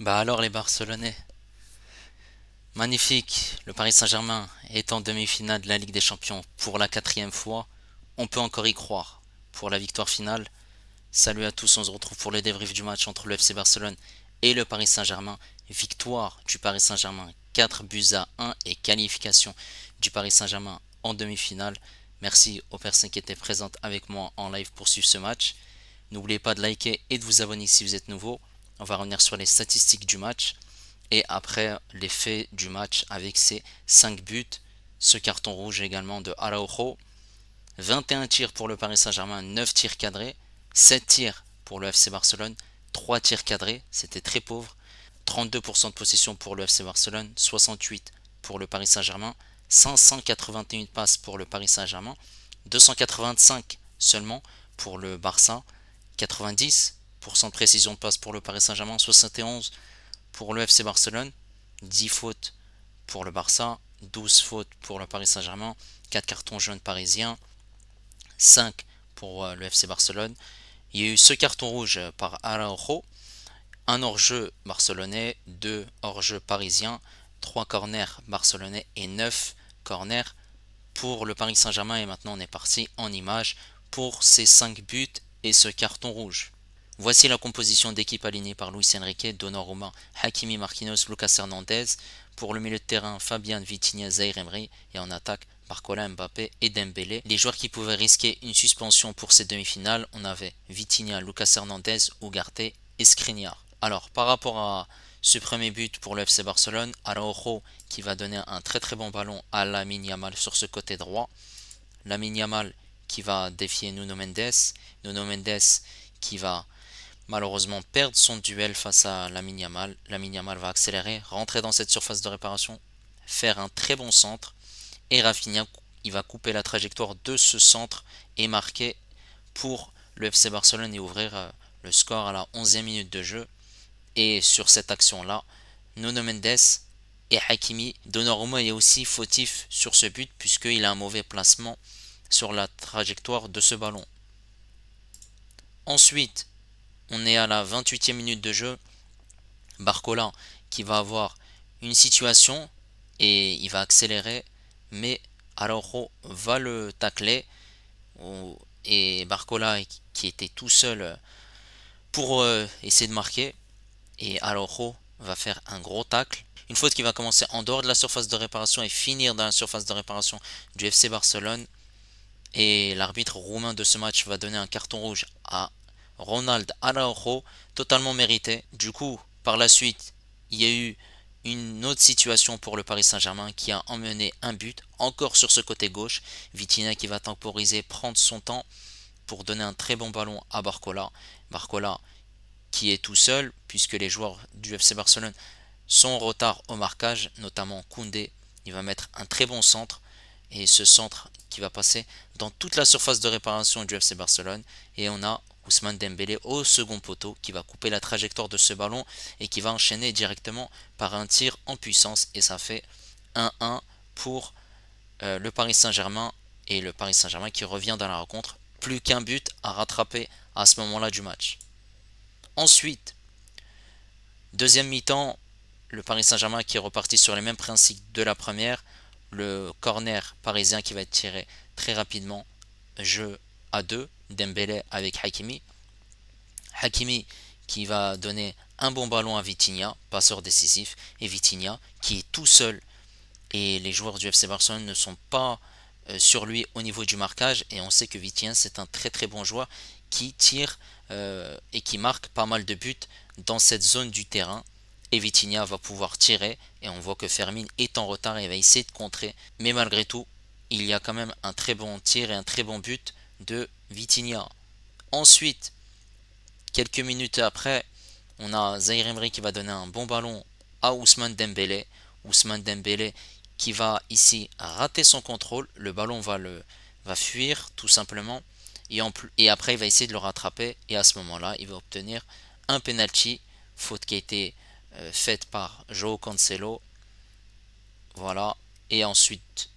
Bah alors les Barcelonais, magnifique, le Paris Saint-Germain est en demi-finale de la Ligue des Champions pour la quatrième fois, on peut encore y croire pour la victoire finale. Salut à tous, on se retrouve pour le débrief du match entre le FC Barcelone et le Paris Saint-Germain. Victoire du Paris Saint-Germain 4 buts à 1 et qualification du Paris Saint-Germain en demi-finale. Merci aux personnes qui étaient présentes avec moi en live pour suivre ce match. N'oubliez pas de liker et de vous abonner si vous êtes nouveau. On va revenir sur les statistiques du match. Et après les faits du match avec ses 5 buts, ce carton rouge également de Araujo, 21 tirs pour le Paris Saint-Germain, 9 tirs cadrés, 7 tirs pour le FC Barcelone, 3 tirs cadrés, c'était très pauvre, 32% de possession pour le FC Barcelone, 68 pour le Paris Saint-Germain, 581 passes pour le Paris Saint-Germain, 285 seulement pour le Barça, 90% de précision de passe pour le Paris Saint-Germain, 71 pour le FC Barcelone, 10 fautes pour le Barça, 12 fautes pour le Paris Saint-Germain, 4 cartons jaunes parisiens, 5 pour le FC Barcelone. Il y a eu ce carton rouge par Araujo, un hors-jeu barcelonais, 2 hors-jeu parisiens, 3 corners barcelonais et 9 corners pour le Paris Saint-Germain. Et maintenant on est parti en image pour ces 5 buts et ce carton rouge. Voici la composition d'équipe alignée par Luis Enrique, Donnarumma, Hakimi, Marquinhos, Lucas Hernandez. Pour le milieu de terrain, Fabian, Vitinha, Zaïre Emery. Et en attaque, Barcola, Mbappé et Dembélé. Les joueurs qui pouvaient risquer une suspension pour ces demi-finales, on avait Vitinha, Lucas Hernandez, Ugarte et Skriniar. Alors, par rapport à ce premier but pour le FC Barcelone, Araujo qui va donner un très très bon ballon à Lamine Yamal sur ce côté droit. Lamine Yamal qui va défier Nuno Mendes. Nuno Mendes qui va malheureusement perdre son duel face à Lamine Yamal. Lamine Yamal va accélérer, rentrer dans cette surface de réparation, faire un très bon centre. Et Rafinha, il va couper la trajectoire de ce centre et marquer pour le FC Barcelone et ouvrir le score à la 11e minute de jeu. Et sur cette action-là, Nuno Mendes et Hakimi, Donnarumma est aussi fautif sur ce but puisqu'il a un mauvais placement sur la trajectoire de ce ballon. Ensuite, on est à la 28e minute de jeu. Barcola qui va avoir une situation et il va accélérer, mais Araujo va le tacler et Barcola qui était tout seul pour essayer de marquer et Araujo va faire un gros tacle. Une faute qui va commencer en dehors de la surface de réparation et finir dans la surface de réparation du FC Barcelone. Et l'arbitre roumain de ce match va donner un carton rouge à Ronald Araujo, totalement mérité. Du coup, par la suite, il y a eu une autre situation pour le Paris Saint-Germain qui a emmené un but, encore sur ce côté gauche. Vitinha qui va temporiser, prendre son temps pour donner un très bon ballon à Barcola. Barcola qui est tout seul, puisque les joueurs du FC Barcelone sont en retard au marquage, notamment Koundé. Il va mettre un très bon centre, et ce centre qui va passer dans toute la surface de réparation du FC Barcelone. Et on a Ousmane Dembélé au second poteau qui va couper la trajectoire de ce ballon et qui va enchaîner directement par un tir en puissance. Et ça fait 1-1 pour le Paris Saint-Germain. Et le Paris Saint-Germain qui revient dans la rencontre. Plus qu'un but à rattraper à ce moment-là du match. Ensuite, deuxième mi-temps, le Paris Saint-Germain qui est reparti sur les mêmes principes de la première. Le corner parisien qui va être tiré très rapidement. Jeu à deux, Dembélé avec Hakimi. Hakimi qui va donner un bon ballon à Vitinha, passeur décisif. Et Vitinha qui est tout seul. Et les joueurs du FC Barcelone ne sont pas sur lui au niveau du marquage. Et on sait que Vitinha c'est un très très bon joueur qui tire et qui marque pas mal de buts dans cette zone du terrain. Et Vitinha va pouvoir tirer et on voit que Fermin est en retard et va essayer de contrer. Mais malgré tout, il y a quand même un très bon tir et un très bon but de Vitinha. Ensuite, quelques minutes après, on a Zaïre Emery qui va donner un bon ballon à Ousmane Dembélé. Ousmane Dembélé qui va ici rater son contrôle. Le ballon va fuir tout simplement. Et après, il va essayer de le rattraper. Et à ce moment-là, il va obtenir un penalty. Faute qui a été faite par João Cancelo. Voilà. Et ensuite,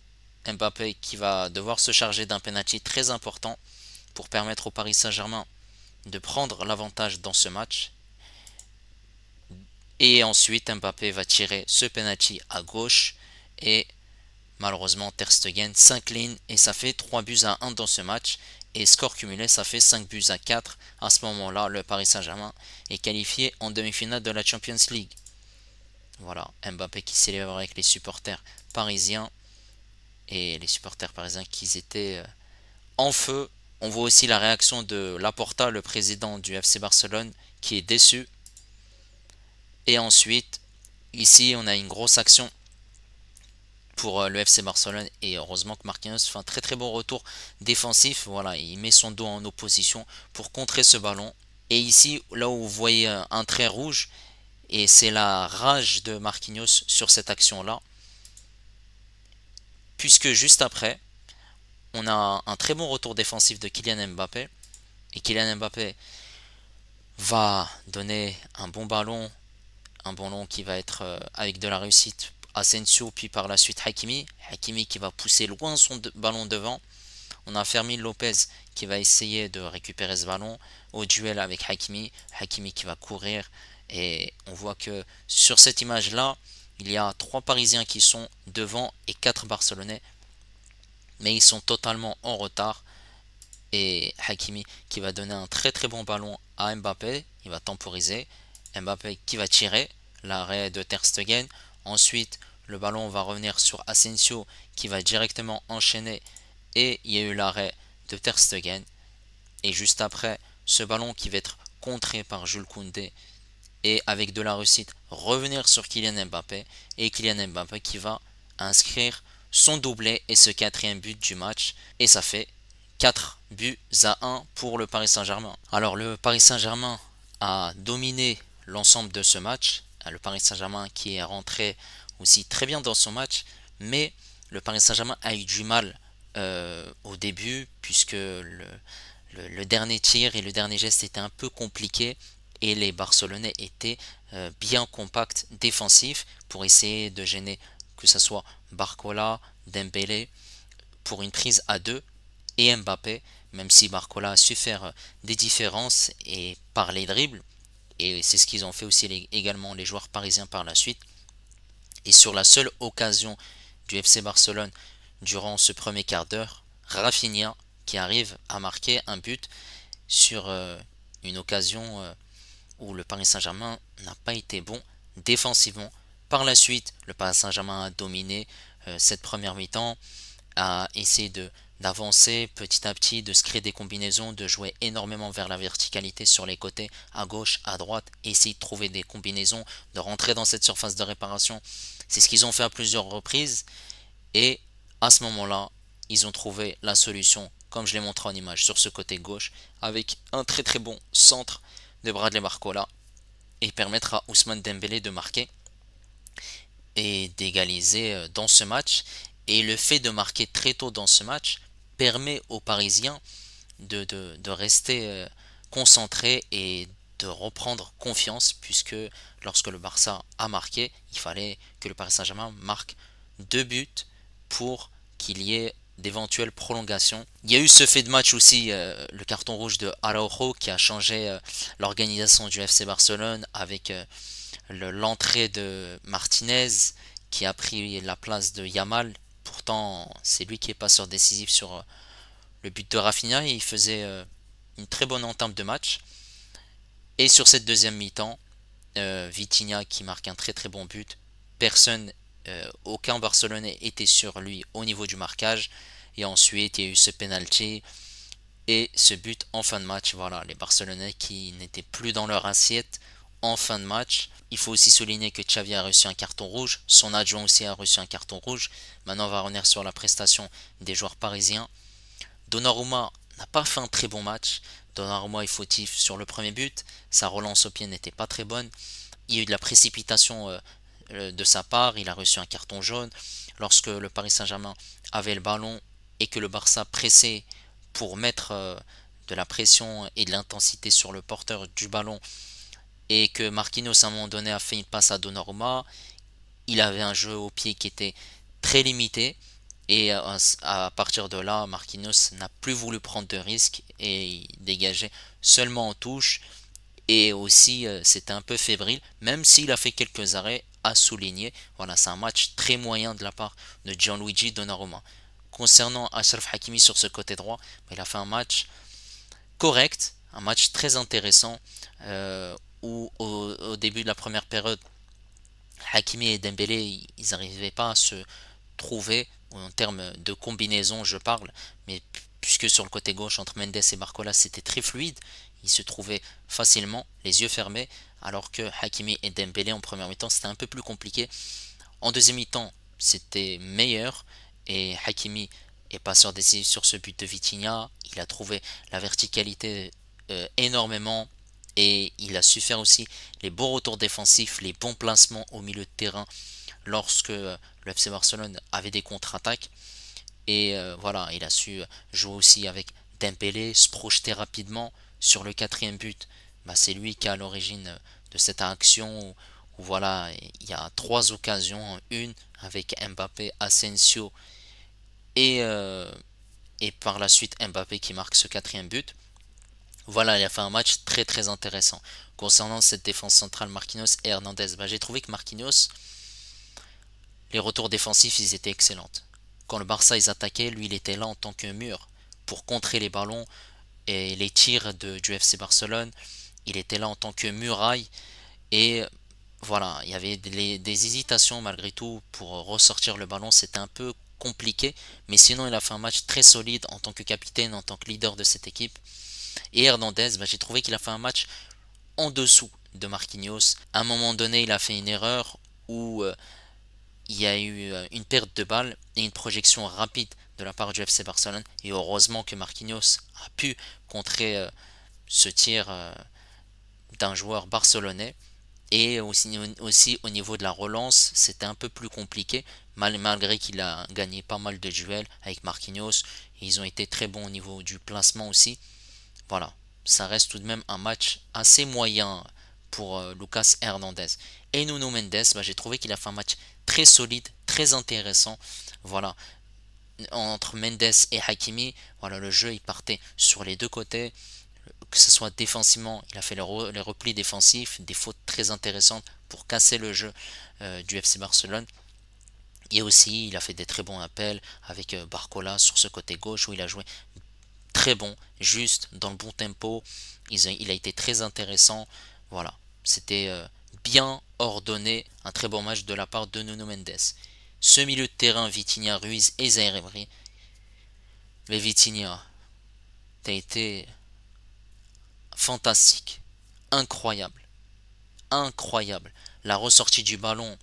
Mbappé qui va devoir se charger d'un penalty très important pour permettre au Paris Saint-Germain de prendre l'avantage dans ce match. Et ensuite, Mbappé va tirer ce penalty à gauche et malheureusement, Ter Stegen s'incline et ça fait 3 buts à 1 dans ce match. Et score cumulé, ça fait 5 buts à 4. À ce moment-là, le Paris Saint-Germain est qualifié en demi-finale de la Champions League. Voilà, Mbappé qui célèbre avec les supporters parisiens. Et les supporters parisiens qui étaient en feu. On voit aussi la réaction de Laporta, le président du FC Barcelone, qui est déçu. Et ensuite, ici, on a une grosse action pour le FC Barcelone et heureusement que Marquinhos fait un très très bon retour défensif. Voilà, il met son dos en opposition pour contrer ce ballon. Et ici, là où vous voyez un trait rouge, et c'est la rage de Marquinhos sur cette action-là, puisque juste après, on a un très bon retour défensif de Kylian Mbappé. Et Kylian Mbappé va donner un ballon qui va être avec de la réussite Asensio, puis par la suite Hakimi. Hakimi qui va pousser loin son ballon devant. On a Fermin Lopez qui va essayer de récupérer ce ballon au duel avec Hakimi. Hakimi qui va courir. Et on voit que sur cette image-là, il y a 3 Parisiens qui sont devant et 4 Barcelonais. Mais ils sont totalement en retard. Et Hakimi qui va donner un très très bon ballon à Mbappé. Il va temporiser. Mbappé qui va tirer. L'arrêt de Ter Stegen. Ensuite, le ballon va revenir sur Asensio qui va directement enchaîner. Et il y a eu l'arrêt de Ter Stegen. Et juste après, ce ballon qui va être contré par Jules Koundé. Et avec de la réussite, revenir sur Kylian Mbappé. Et Kylian Mbappé qui va inscrire son doublé et ce 4e but du match. Et ça fait 4 buts à 1 pour le Paris Saint-Germain. Alors le Paris Saint-Germain a dominé l'ensemble de ce match. Le Paris Saint-Germain qui est rentré aussi très bien dans son match. Mais le Paris Saint-Germain a eu du mal au début puisque le dernier tir et le dernier geste étaient un peu compliqués. Et les Barcelonais étaient bien compacts défensifs pour essayer de gêner que ce soit Barcola, Dembélé pour une prise à 2 et Mbappé, même si Barcola a su faire des différences et par les dribbles, et c'est ce qu'ils ont fait aussi également les joueurs parisiens par la suite. Et sur la seule occasion du FC Barcelone durant ce premier quart d'heure, Rafinha qui arrive à marquer un but sur une occasion où le Paris Saint-Germain n'a pas été bon défensivement. Par la suite, le Paris Saint-Germain a dominé cette première mi-temps, a essayé d'avancer petit à petit, de se créer des combinaisons, de jouer énormément vers la verticalité sur les côtés, à gauche, à droite, essayer de trouver des combinaisons, de rentrer dans cette surface de réparation. C'est ce qu'ils ont fait à plusieurs reprises et à ce moment-là, ils ont trouvé la solution, comme je l'ai montré en image, sur ce côté gauche, avec un très très bon centre de Bradley Barcola et permettre à Ousmane Dembélé de marquer et d'égaliser dans ce match. Et le fait de marquer très tôt dans ce match permet aux Parisiens de rester concentrés et de reprendre confiance puisque lorsque le Barça a marqué, il fallait que le Paris Saint-Germain marque 2 buts pour qu'il y ait d'éventuelles prolongations. Il y a eu ce fait de match aussi, le carton rouge de Araujo qui a changé l'organisation du FC Barcelone avec l'entrée de Martinez qui a pris la place de Yamal. Pourtant, c'est lui qui est passeur décisif sur le but de Rafinha et il faisait une très bonne entame de match. Et sur cette deuxième mi-temps, Vitinha qui marque un très très bon but. Personne, aucun Barcelonais était sur lui au niveau du marquage. Et ensuite, il y a eu ce penalty et ce but en fin de match. Voilà, les Barcelonais qui n'étaient plus dans leur assiette en fin de match. Il faut aussi souligner que Xavi a reçu un carton rouge. Son adjoint aussi a reçu un carton rouge. Maintenant, on va revenir sur la prestation des joueurs parisiens. Donnarumma n'a pas fait un très bon match. Donnarumma est fautif sur le premier but. Sa relance au pied n'était pas très bonne. Il y a eu de la précipitation de sa part. Il a reçu un carton jaune. Lorsque le Paris Saint-Germain avait le ballon et que le Barça pressait pour mettre de la pression et de l'intensité sur le porteur du ballon et que Marquinhos à un moment donné a fait une passe à Donnarumma, il avait un jeu au pied qui était très limité et à partir de là, Marquinhos n'a plus voulu prendre de risques et il dégageait seulement en touche et aussi c'était un peu fébrile, même s'il a fait quelques arrêts à souligner. Voilà, c'est un match très moyen de la part de Gianluigi Donnarumma. Concernant Achraf Hakimi sur ce côté droit, il a fait un match correct, un match très intéressant où au début de la première période, Hakimi et Dembélé, ils n'arrivaient pas à se trouver, en termes de combinaison je parle, mais puisque sur le côté gauche entre Mendes et Barcola c'était très fluide, ils se trouvaient facilement, les yeux fermés, alors que Hakimi et Dembélé en première mi-temps c'était un peu plus compliqué. En deuxième mi-temps c'était meilleur et Hakimi est passeur décisif sur ce but de Vitinha, il a trouvé la verticalité énormément et il a su faire aussi les bons retours défensifs, les bons placements au milieu de terrain lorsque le FC Barcelone avait des contre-attaques. Et voilà, il a su jouer aussi avec Dembélé, se projeter rapidement sur le quatrième but. Bah, c'est lui qui est à l'origine de cette action où, voilà, il y a trois occasions, une avec Mbappé, Asensio et, et par la suite Mbappé qui marque ce quatrième but. Voilà, il a fait un match très très intéressant. Concernant cette défense centrale, Marquinhos et Hernandez, bah, j'ai trouvé que Marquinhos, les retours défensifs, ils étaient excellents. Quand le Barça ils attaquaient, lui il était là en tant que mur pour contrer les ballons et les tirs du FC Barcelone. Il était là en tant que muraille et voilà, il y avait des hésitations malgré tout pour ressortir le ballon. C'était un peu compliqué, mais sinon il a fait un match très solide en tant que capitaine, en tant que leader de cette équipe. Et Hernandez, bah, j'ai trouvé qu'il a fait un match en dessous de Marquinhos. À un moment donné, il a fait une erreur où il y a eu une perte de balle et une projection rapide de la part du FC Barcelone. Et heureusement que Marquinhos a pu contrer ce tir d'un joueur barcelonais. Et aussi au niveau de la relance, c'était un peu plus compliqué, malgré qu'il a gagné pas mal de duels avec Marquinhos. Ils ont été très bons au niveau du placement aussi. Voilà, ça reste tout de même un match assez moyen pour Lucas Hernandez. Et Nuno Mendes, bah, j'ai trouvé qu'il a fait un match très solide, très intéressant. Voilà, entre Mendes et Hakimi, voilà, le jeu il partait sur les deux côtés. Que ce soit défensivement, il a fait les replis défensifs, des fautes très intéressantes pour casser le jeu du FC Barcelone. Et aussi, il a fait des très bons appels avec Barcola sur ce côté gauche où il a joué très bon, juste, dans le bon tempo. Il a été très intéressant. Voilà, c'était bien ordonné, un très bon match de la part de Nuno Mendes. Ce milieu de terrain, Vitinha, Ruiz et Zaire Emery. Mais Vitinha, t'as été fantastique, incroyable, incroyable. La ressortie du ballon,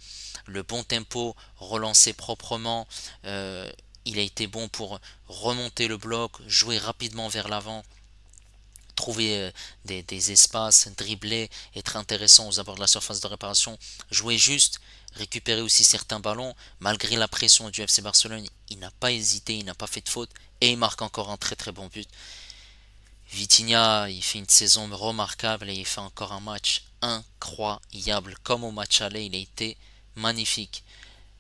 le bon tempo, relancer proprement. Il a été bon pour remonter le bloc, jouer rapidement vers l'avant, trouver des espaces, dribbler, être intéressant aux abords de la surface de réparation, jouer juste, récupérer aussi certains ballons. Malgré la pression du FC Barcelone, il n'a pas hésité, il n'a pas fait de faute et il marque encore un très très bon but. Vitinha, il fait une saison remarquable et il fait encore un match incroyable. Comme au match aller, il a été magnifique.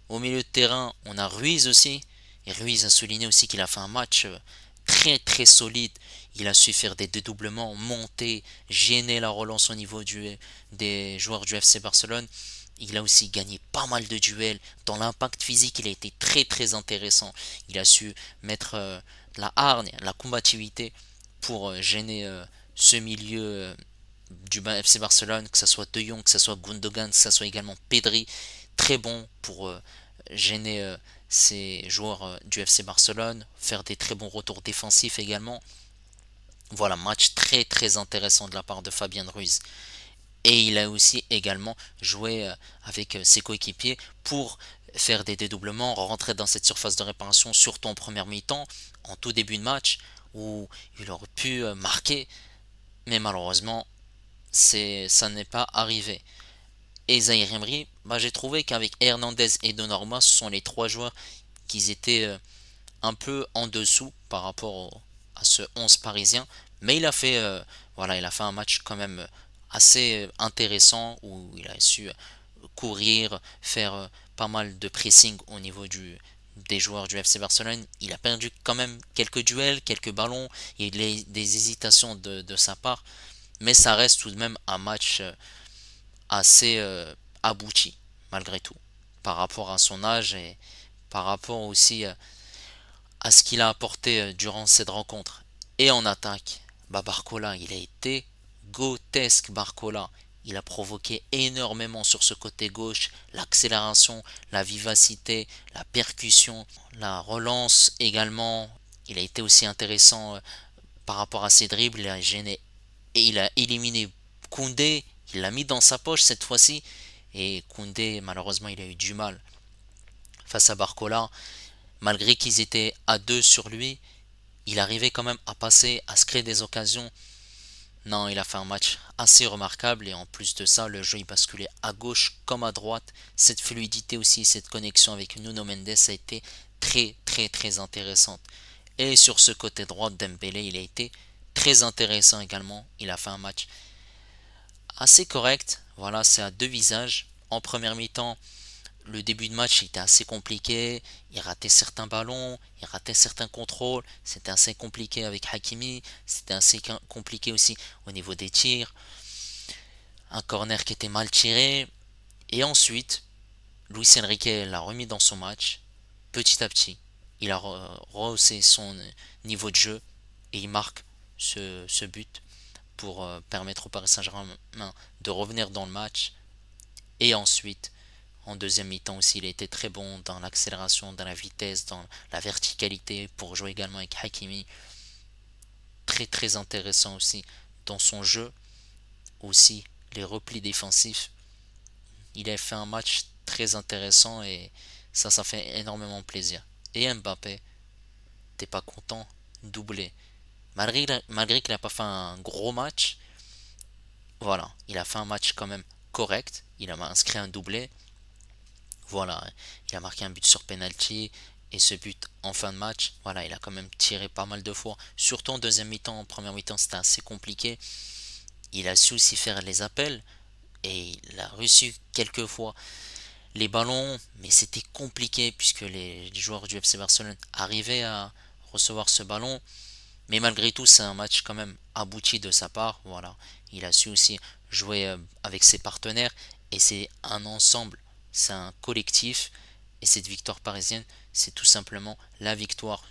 Au milieu de terrain, on a Ruiz aussi. Et Ruiz a souligné aussi qu'il a fait un match très très solide. Il a su faire des dédoublements, monter, gêner la relance au niveau des joueurs du FC Barcelone. Il a aussi gagné pas mal de duels. Dans l'impact physique, il a été très très intéressant. Il a su mettre la hargne, la combativité pour gêner ce milieu du FC Barcelone, que ce soit De Jong, que ce soit Gundogan, que ce soit également Pedri, très bon pour gêner ces joueurs du FC Barcelone, faire des très bons retours défensifs également. Voilà, match très très intéressant de la part de Fabien Ruiz. Et il a aussi également joué avec ses coéquipiers pour faire des dédoublements, rentrer dans cette surface de réparation, surtout en première mi-temps, en tout début de match, où il aurait pu marquer, mais malheureusement, ça n'est pas arrivé. Et Zaire Emery, bah, j'ai trouvé qu'avec Hernandez et Donnarumma, ce sont les trois joueurs qui étaient un peu en dessous par rapport à ce 11 parisien. Mais voilà, il a fait un match quand même assez intéressant où il a su courir, faire pas mal de pressing au niveau des joueurs du FC Barcelone. Il a perdu quand même quelques duels, quelques ballons. Il y a eu des hésitations de sa part. Mais ça reste tout de même un match assez abouti, malgré tout, par rapport à son âge et par rapport aussi à ce qu'il a apporté durant cette rencontre. Et en attaque, bah Barcola, il a été grotesque Barcola. Il a provoqué énormément sur ce côté gauche, l'accélération, la vivacité, la percussion, la relance également. Il a été aussi intéressant par rapport à ses dribbles, il a gêné et il a éliminé Koundé, il l'a mis dans sa poche cette fois-ci. Et Koundé, malheureusement, il a eu du mal face à Barcola. Malgré qu'ils étaient à deux sur lui, il arrivait quand même à passer, à se créer des occasions. Non, il a fait un match assez remarquable et en plus de ça, le jeu il basculait à gauche comme à droite. Cette fluidité aussi, cette connexion avec Nuno Mendes a été très très très intéressante. Et sur ce côté droit, Dembélé, il a été très intéressant également. Il a fait un match assez correct. Voilà, c'est à deux visages. En première mi-temps, le début de match était assez compliqué. Il ratait certains ballons, il ratait certains contrôles. C'était assez compliqué avec Hakimi. C'était assez compliqué aussi au niveau des tirs. Un corner qui était mal tiré. Et ensuite, Luis Enrique l'a remis dans son match. Petit à petit, il a rehaussé son niveau de jeu et il marque ce but pour permettre au Paris Saint-Germain de revenir dans le match. Et ensuite, en deuxième mi-temps aussi, il a été très bon dans l'accélération, dans la vitesse, dans la verticalité pour jouer également avec Hakimi. Très très intéressant aussi dans son jeu. Aussi, les replis défensifs. Il a fait un match très intéressant et ça fait énormément plaisir. Et Mbappé, t'es pas content? Doublé. Malgré qu'il n'a pas fait un gros match, voilà, il a fait un match quand même correct. Il a inscrit un doublé. Voilà, il a marqué un but sur penalty et ce but en fin de match, voilà, il a quand même tiré pas mal de fois. Surtout en deuxième mi-temps, en première mi-temps, c'était assez compliqué. Il a su aussi faire les appels et il a reçu quelques fois les ballons, mais c'était compliqué puisque les joueurs du FC Barcelone arrivaient à recevoir ce ballon. Mais malgré tout, c'est un match quand même abouti de sa part. Voilà, il a su aussi jouer avec ses partenaires et c'est un ensemble, c'est un collectif. Et cette victoire parisienne, c'est tout simplement la victoire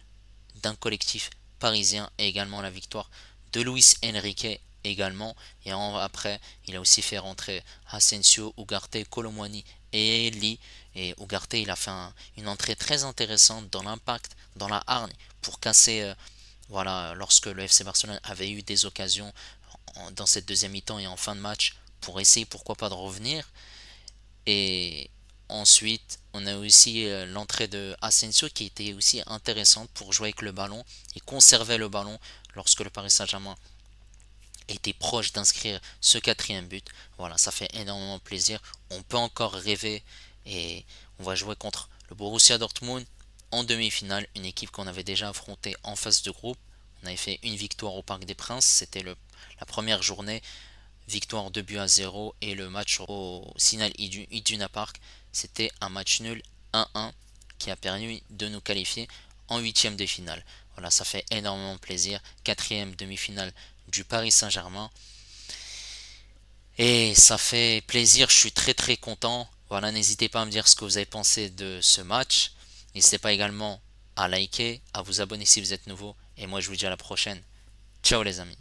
d'un collectif parisien et également la victoire de Luis Enrique également. Et après, il a aussi fait rentrer Asensio, Ugarte, Colomwani et Eli. Et Ugarte, il a fait une entrée très intéressante dans l'impact, dans la hargne, pour casser voilà, lorsque le FC Barcelone avait eu des occasions dans cette deuxième mi-temps et en fin de match pour essayer pourquoi pas de revenir. Et ensuite, on a aussi l'entrée de Asensio qui était aussi intéressante pour jouer avec le ballon et conserver le ballon lorsque le Paris Saint-Germain était proche d'inscrire ce quatrième but. Voilà, ça fait énormément plaisir. On peut encore rêver et on va jouer contre le Borussia Dortmund en demi-finale, une équipe qu'on avait déjà affrontée en phase de groupe. On avait fait une victoire au Parc des Princes, c'était la première journée, victoire 2 buts à 0 et le match au Signal Iduna Park, c'était un match nul 1-1 qui a permis de nous qualifier en huitième de finale. Voilà, ça fait énormément plaisir. Quatrième demi-finale du Paris Saint-Germain. Et ça fait plaisir, je suis très très content. Voilà, n'hésitez pas à me dire ce que vous avez pensé de ce match. N'hésitez pas également à liker, à vous abonner si vous êtes nouveau. Et moi je vous dis à la prochaine. Ciao les amis.